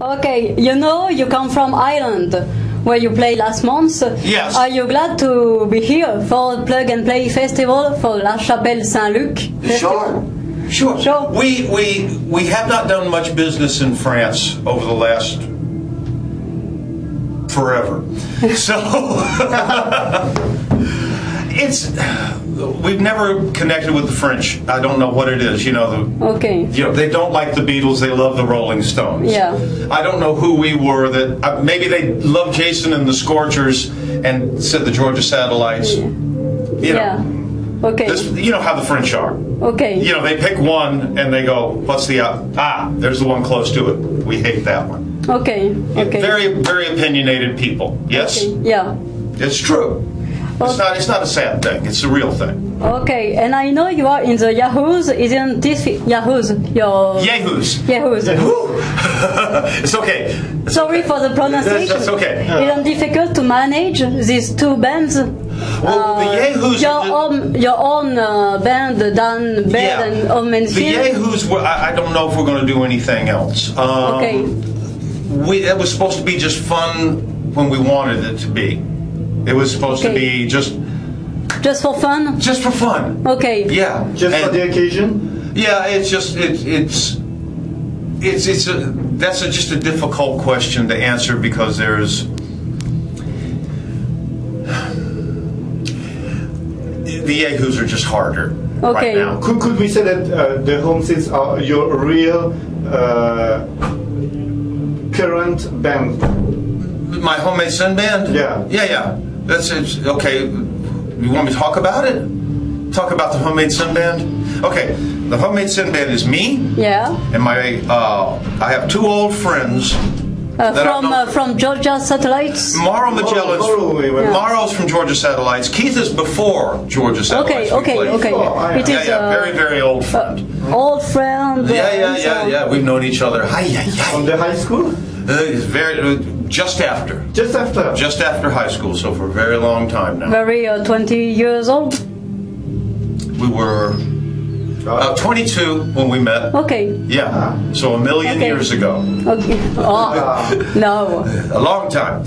Okay, you know you come from Ireland, where you played last month. Yes. Are you glad to be here for the Plug and Play Festival for La Chapelle Saint-Luc Festival? Sure. Sure. We have not done much business in France over the last forever. So we've never connected with the French. I don't know what it is. Okay. They don't like the Beatles. They love the Rolling Stones. Yeah. I don't know who we were. That maybe they loved Jason and the Scorchers and said the Georgia Satellites. Yeah. Okay. You know how the French are. Okay. They pick one and they go, what's the there's the one close to it. We hate that one. Okay. Okay. Very, very opinionated people. Yes. Okay. Yeah. It's true. It's not a sad thing. It's a real thing. Okay, and I know you are in the Yahoos. Isn't this Yahoos? Yahoos. Yahoos. It's okay. Sorry for the pronunciation. That's okay. Isn't it difficult to manage these two bands? Well, the Yahoos. Your own band, Dan Baird and Home The Yahoos. I don't know if we're going to do anything else. Okay. It was supposed to be just fun when we wanted it to be. It was supposed to be just for fun. Just for fun. Okay. Yeah. Just for the occasion. Yeah. It's just that's just a difficult question to answer because there's the Yahoos are just harder right now. Could we say that the Homesteads are your real current band? My Homemade Sin Band? Yeah. Yeah. That's it. Okay. You want me to talk about it? Talk about the Homemade Sin Band? Okay. The Homemade Sin Band is me. Yeah. And I have two old friends. From Georgia Satellites? Mauro Magellan's. Mauro's from Georgia Satellites. Keith is before Georgia Satellites. Okay. It is very, very old friend. Old friend. Yeah. We've known each other. From the high school? Just after. Just after? Just after high school, so for a very long time now. Very 20 years old? We were 22 when we met. Okay. Yeah, so a million years ago. Okay. Oh, no. A long time.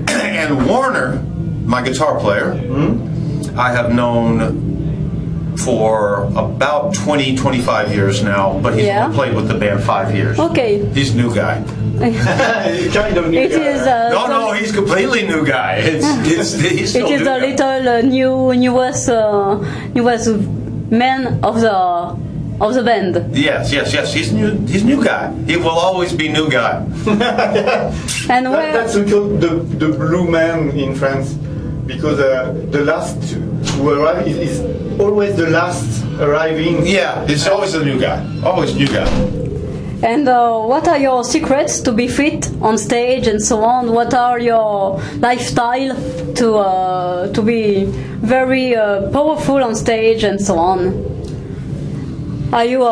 And Warner, my guitar player, I have known for about 20-25 years now, but he's only played with the band 5 years. Okay. He's a new guy. Kind of new guy. No, he's completely new guy. He's still it is a little newest man of the band. Yes. He's new guy. He will always be new guy. And that's called the blue man in France, because the last to arrive is always the last arriving. Yeah, it's always the new guy. Always new guy. And what are your secrets to be fit on stage and so on? What are your lifestyle to be very powerful on stage and so on? Are you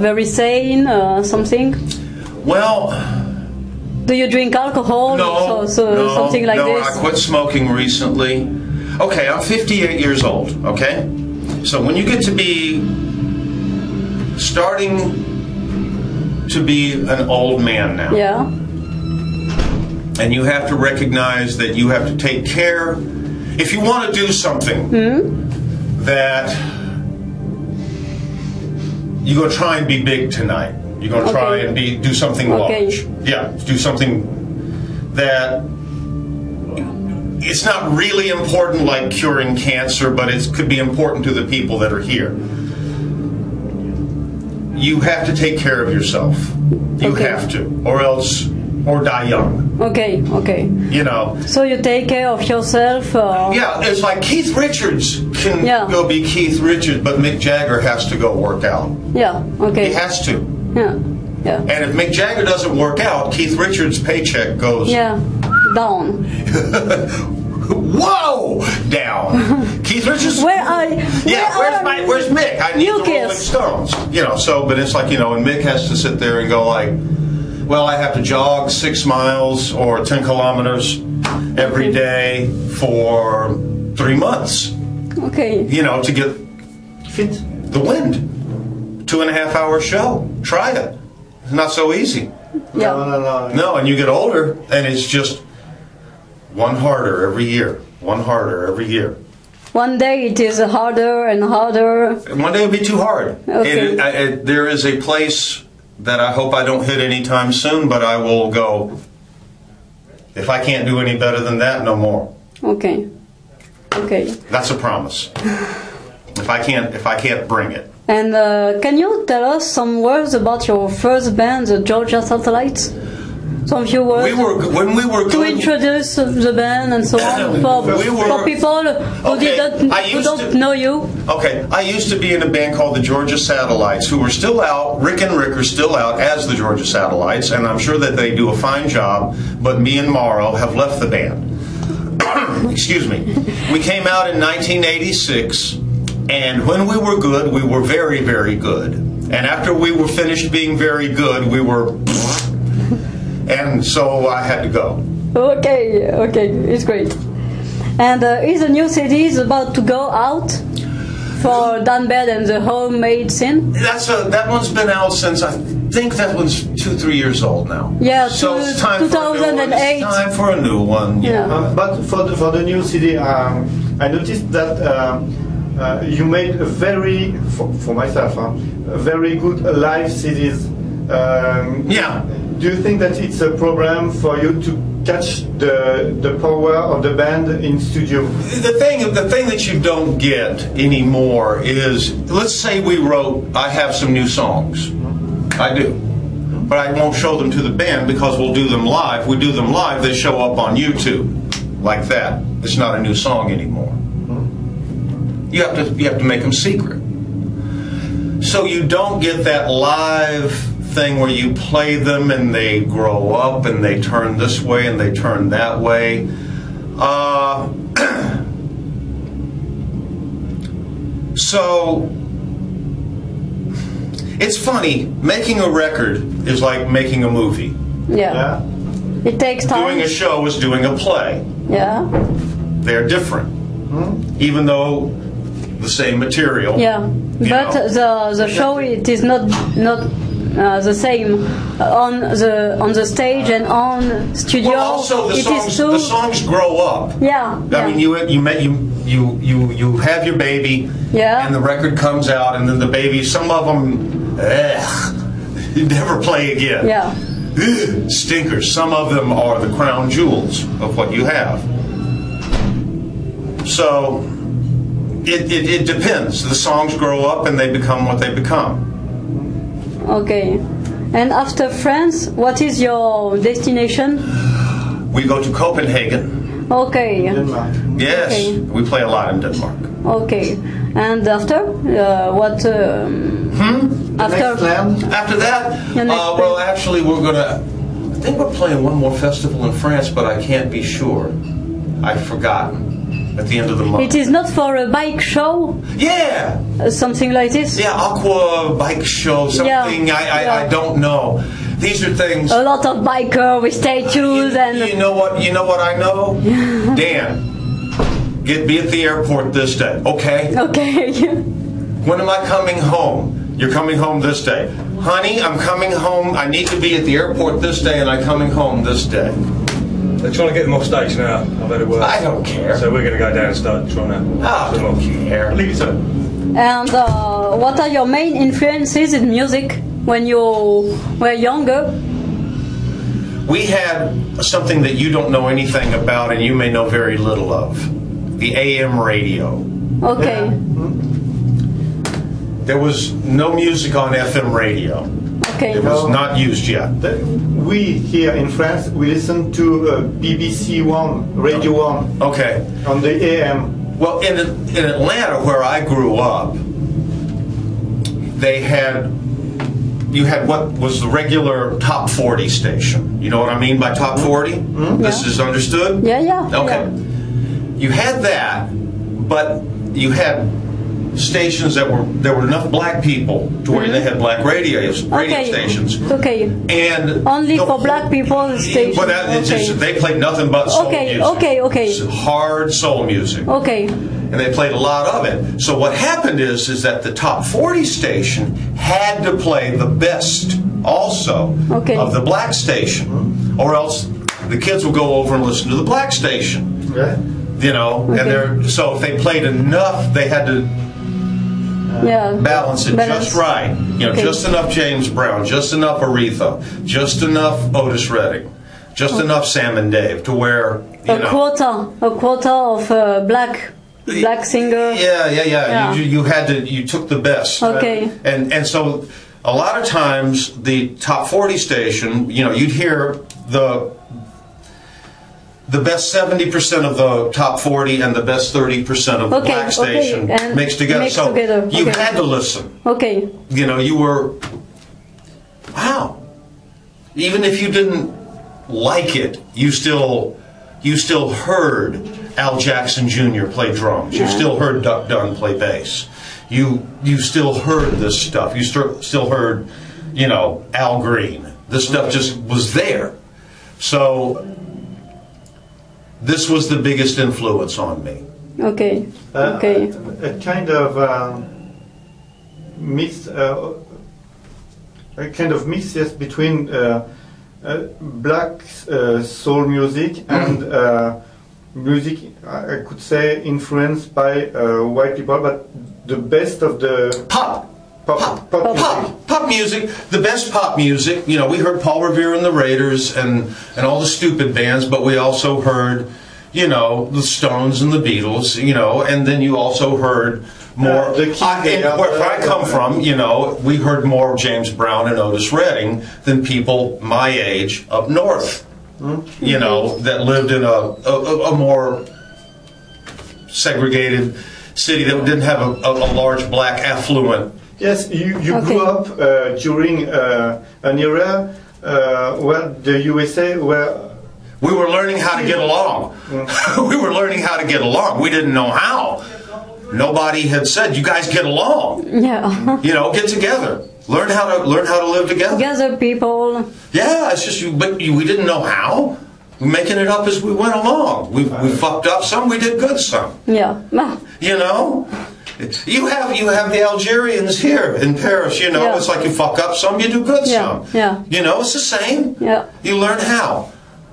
very sane? Something? Well, do you drink alcohol? No, something like this? No, I quit smoking recently. Okay, I'm 58 years old. Okay, so when you get to be starting to be an old man now. Yeah. And you have to recognize that you have to take care. If you want to do something that you're going to try and be big tonight. You're going to try and do something large. Yeah, do something that it's not really important like curing cancer, but it could be important to the people that are here. You have to take care of yourself. You have to, or die young. Okay. So you take care of yourself. Yeah, it's like Keith Richards can go be Keith Richards, but Mick Jagger has to go work out. Yeah. Okay. He has to. Yeah. And if Mick Jagger doesn't work out, Keith Richards' paycheck goes down. Whoa! Down. Keith Richards. Where's Mick? I need the Rolling Stones. But it's like, and Mick has to sit there and go like, well, I have to jog 6 miles or 10 kilometers every day for 3 months. Okay. To get fit the wind. 2.5 hour show. Try it. It's not so easy. Yeah. No. No, and you get older, and it's just one harder every year. One harder every year. One day it is harder and harder. One day it'll be too hard. Okay. There is a place that I hope I don't hit anytime soon, but I will go. If I can't do any better than that, no more. Okay. Okay. That's a promise. If I can't bring it. And can you tell us some words about your first band, the Georgia Satellites? Some few words. When we were to good, introduce the band and so on for people who don't know you. Okay, I used to be in a band called the Georgia Satellites, who are still out. Rick and Rick are still out as the Georgia Satellites, and I'm sure that they do a fine job. But me and Morrow have left the band. Excuse me. We came out in 1986, and when we were good, we were very, very good. And after we were finished being very good, we were. And so I had to go. Okay, it's great. And is the new CD about to go out for Dan Baird and the homemade scene? That one's been out since, I think that one's 2-3 years old now. Yeah, so it's time 2008. It's time for a new one. Yeah. But for the new CD, I noticed that you made a very, for myself, a very good live CDs. Yeah. Do you think that it's a problem for you to catch the power of the band in studio? The thing that you don't get anymore is, let's say I have some new songs. I do. But I won't show them to the band because we'll do them live. We do them live, they show up on YouTube. Like that. It's not a new song anymore. You have to make them secret. So you don't get that live thing where you play them and they grow up and they turn this way and they turn that way. So it's funny, making a record is like making a movie. Yeah. It takes time. Doing a show is doing a play. Yeah. They're different, even though the same material. Yeah, but the show, it is not the same on the stage and on studio. Well, also the songs grow up. Yeah. I mean, you have your baby. Yeah. And the record comes out, and then the baby. Some of them, you never play again. Yeah. Stinkers. Some of them are the crown jewels of what you have. So it depends. The songs grow up and they become what they become. Okay. And after France, what is your destination? We go to Copenhagen. Okay. Denmark. Yes, okay. We play a lot in Denmark. Okay. And after what? After that, well, actually, I think we're playing one more festival in France, but I can't be sure. I've forgotten. At the end of the month. It is not for a bike show? Yeah. Something like this? Yeah, aqua bike show, something. Yeah. I don't know. These are things. A lot of biker with statues and. You know what I know? Dan, be at the airport this day, okay? Okay. When am I coming home? You're coming home this day. Honey, I'm coming home. I need to be at the airport this day, and I'm coming home this day. They're trying to get them off stage now. I've had it work. I don't care. So we're going to go down and start trying to. I don't care. Leave it to them. And what are your main influences in music when you were younger? We had something that you don't know anything about and you may know very little of. The AM radio. Okay. There was no music on FM radio. Okay. It was not used yet. We here in France, we listen to BBC One, Radio One. Okay. On the AM. Well, in Atlanta, where I grew up, you had what was the regular top 40 station. You know what I mean by top 40? Mm-hmm. This is understood? Yeah. Okay. Yeah. You had that, but you had stations there were enough black people to where they had black radio stations. Okay. And only for black people stations. But they played nothing but soul music. Okay. Hard soul music. Okay. And they played a lot of it. So what happened is that the top 40 station had to play the best also of the black station, or else the kids will go over and listen to the black station. Yeah. You know, and so if they played enough, they had to balance it just right. You know, just enough James Brown, just enough Aretha, just enough Otis Redding, just enough Sam and Dave to where a quota of black singer. Yeah. You took the best. Okay. And so a lot of times the top 40 station, you know, you'd hear the best 70% of the top 40 and the best 30% of the black station mixed together. You had to listen. Okay. You know, you were, wow. Even if you didn't like it, you still heard Al Jackson Jr. play drums. You still heard Duck Dunn play bass. You still heard this stuff. You still heard, you know, Al Green. This stuff just was there. So this was the biggest influence on me. Okay. A kind of mix, yes, between black soul music and music, I could say, influenced by white people, but the best of the pop music, the best pop music. You know, we heard Paul Revere and the Raiders and all the stupid bands, but we also heard, you know, the Stones and the Beatles, you know, and then you also heard more. Where I come from, you know, we heard more James Brown and Otis Redding than people my age up north, you know, that lived in a more segregated city that didn't have a large black affluent. Yes, you grew up during an era where the USA were. We were learning how to get along. We were learning how to get along. We didn't know how. Nobody had said, "You guys get along." Yeah. You know, get together. Learn how to live together. Gather people. Yeah, it's just we didn't know how. We're making it up as we went along. We fucked up some. We did good some. Yeah. You know. You have the Algerians here in Paris, you know, it's like you fuck up some, you do good some. Yeah. You know, it's the same. Yeah. You learn how.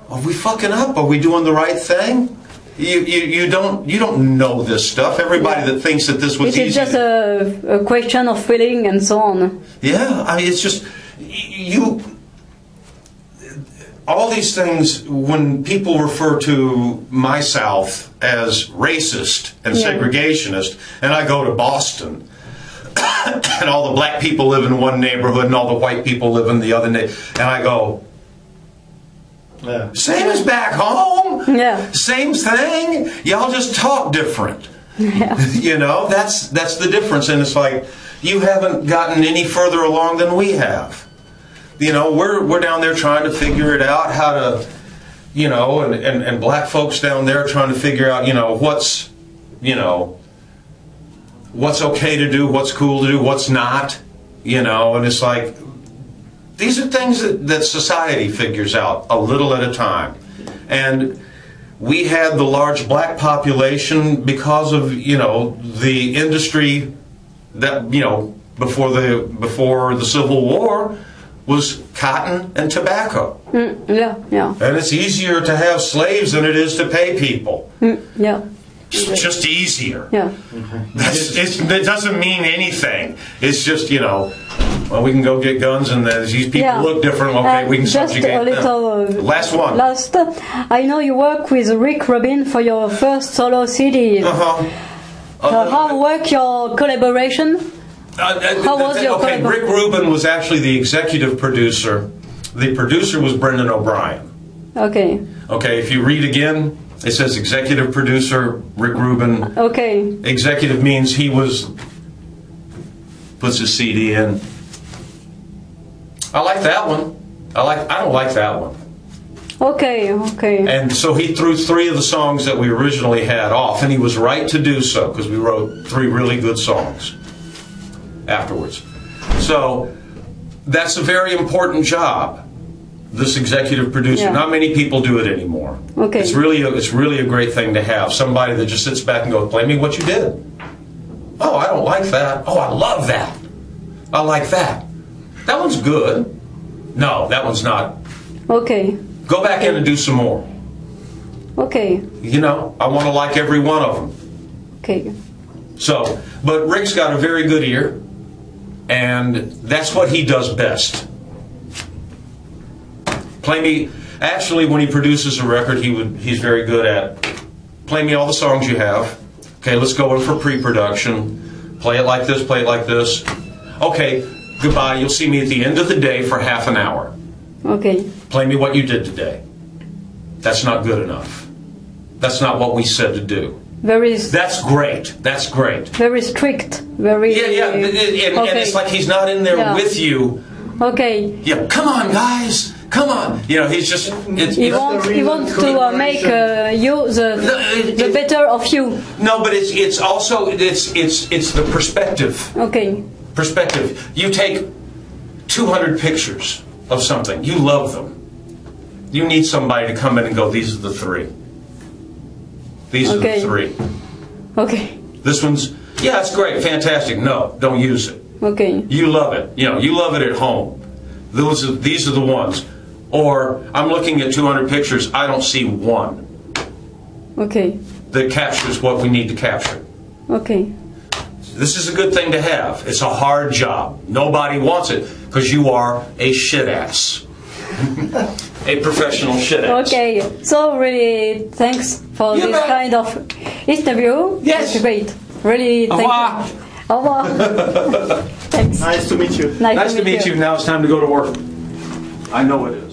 Are we fucking up? Are we doing the right thing? You don't know this stuff. Everybody that thinks that this was easy. It's just a question of feeling and so on. Yeah, I mean, it's just all these things, when people refer to my South as racist and segregationist, and I go to Boston, and all the black people live in one neighborhood and all the white people live in the other neighborhood, and I go, same as back home, same thing, y'all just talk different. You know, that's the difference, and it's like, you haven't gotten any further along than we have. You know, we're down there trying to figure it out, how to, you know, and black folks down there trying to figure out, you know, what's okay to do, what's cool to do, what's not, you know, and it's like, these are things that society figures out a little at a time. And we had the large black population because of, you know, the industry that, you know, before the Civil War was cotton and tobacco. And it's easier to have slaves than it is to pay people. It's just easier. It doesn't mean anything. It's just, you know, well, we can go get guns and these people look different. Okay, we can subjugate them. Last one. I know you work with Rick Rubin for your first solo CD. How work your collaboration? How was your collaboration? Rick Rubin was actually the executive producer. The producer was Brendan O'Brien. Okay, if you read again, it says executive producer Rick Rubin. Executive means he puts his CD in. I like that one. I don't like that one. And so he threw 3 of the songs that we originally had off, and he was right to do so because we wrote 3 really good songs afterwards. So that's a very important job, this executive producer. Not many people do it anymore. It's really a great thing to have, somebody that just sits back and goes, play me what you did. Oh, I don't like that. Oh, I love that. I like that. That one's good. No, that one's not. Okay. Go back in and do some more. Okay. You know, I want to like every one of them. Okay. So, but Rick's got a very good ear, and that's what he does best. Play me. Actually, when he produces a record, he's very good at play me all the songs you have. Okay, let's go in for pre-production. Play it like this. Play it like this. Okay, goodbye. You'll see me at the end of the day for half an hour. Okay. Play me what you did today. That's not good enough. That's not what we said to do. That's great. That's great. Very strict. Very. Yeah. And it's like he's not in there with you. Okay. Yeah. Come on, guys. Come on. You know, he's just. He wants to make you the better of you. No, but it's also it's the perspective. Okay. Perspective. You take 200 pictures of something. You love them. You need somebody to come in and go, these are the three. These are the three. Okay. This one's, yeah, it's great, fantastic. No, don't use it. Okay. You love it. You know, you love it at home. These are the ones. Or I'm looking at 200 pictures. I don't see one. Okay. That captures what we need to capture. Okay. This is a good thing to have. It's a hard job. Nobody wants it because you are a shit ass. A professional shit ass. Okay, so really thanks for this kind of interview. Yes. It's great. Really, thank you. Au revoir. Thanks. Nice to meet you. Nice to meet you. Now it's time to go to work. I know it is.